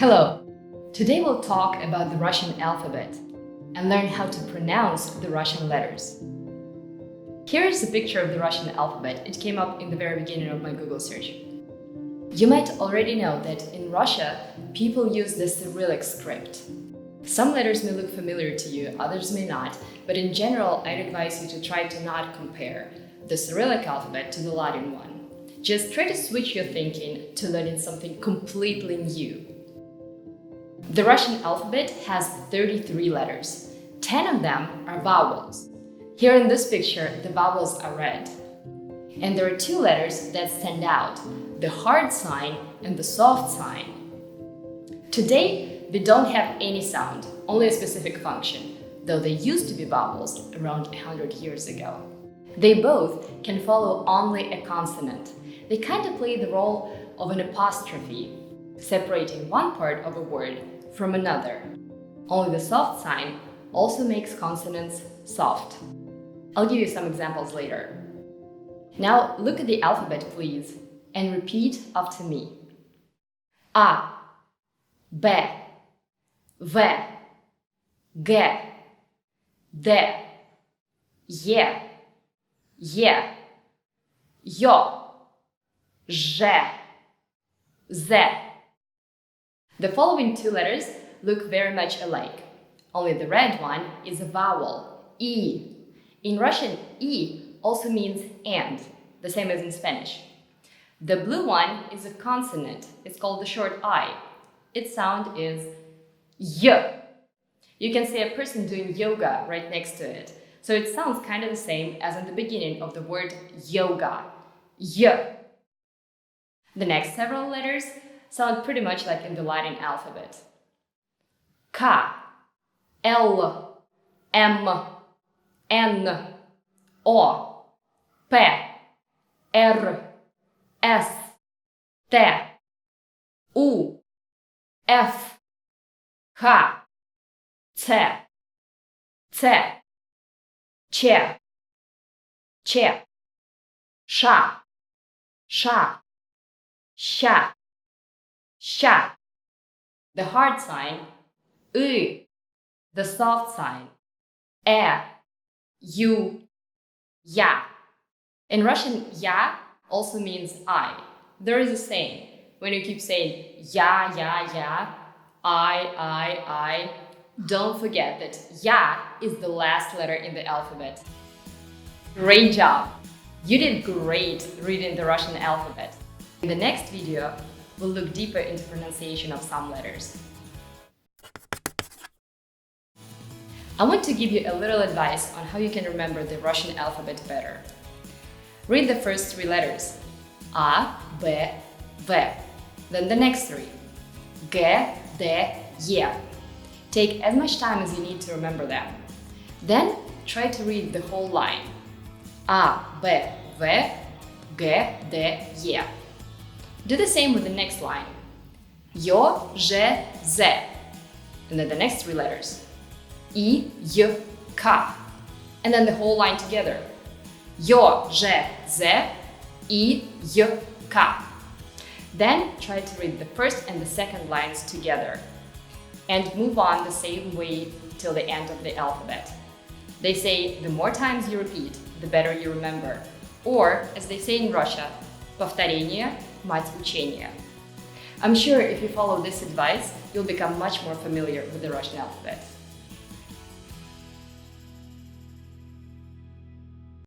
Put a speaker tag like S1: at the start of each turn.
S1: Hello! Today we'll talk about the Russian alphabet and learn how to pronounce the Russian letters. Here is a picture of the Russian alphabet. It came up in the very beginning of my Google search. You might already know that in Russia, people use the Cyrillic script. Some letters may look familiar to you, others may not, but in general, I'd advise you to try to not compare the Cyrillic alphabet to the Latin one. Just try to switch your thinking to learning something completely new. The Russian alphabet has 33 letters. 10 of them are vowels. Here in this picture, the vowels are red. And there are two letters that stand out, the hard sign and the soft sign. Today, they don't have any sound, only a specific function, though they used to be vowels around 100 years ago. They both can follow only a consonant. They kind of play the role of an apostrophe, separating one part of a word from another. Only the soft sign also makes consonants soft. I'll give you some examples later. Now look at the alphabet, please, and repeat after me. A, B, V, G, D, E, Y, Yo, Ž, Z. The following two letters look very much alike, only the red one is a vowel, E. In Russian, E also means and, the same as in Spanish. The blue one is a consonant, it's called the short I. Its sound is Y. You can see a person doing yoga right next to it, so it sounds kind of the same as in the beginning of the word yoga, Y. The next several letters sound pretty much like in the Latin alphabet. K, L, M, N, O, P, R, S, T, U, F, H, C, C, Ч, Ч, Ш, Ш, Щ, Щ. The hard sign, Y. The soft sign, E, U, Ya. In Russian, Ya also means I. There is a saying, when you keep saying ya, I, don't forget that Ya is the last letter in the alphabet. Great job! You did great reading the Russian alphabet. In the next video, we'll look deeper into pronunciation of some letters. I want to give you a little advice on how you can remember the Russian alphabet better. Read the first three letters, A, B, V, then the next three, G, D, E. Take as much time as you need to remember them. Then try to read the whole line, A, B, V, G, D, E. Do the same with the next line, Yo, Ž, Z, and then the next three letters, I, Y, K, and then the whole line together, Yo, Ž, Z, I, Y, K. Then try to read the first and the second lines together and move on the same way till the end of the alphabet. They say the more times you repeat, the better you remember, or as they say in Russia, повторение – мать учения. I'm sure if you follow this advice, you'll become much more familiar with the Russian alphabet.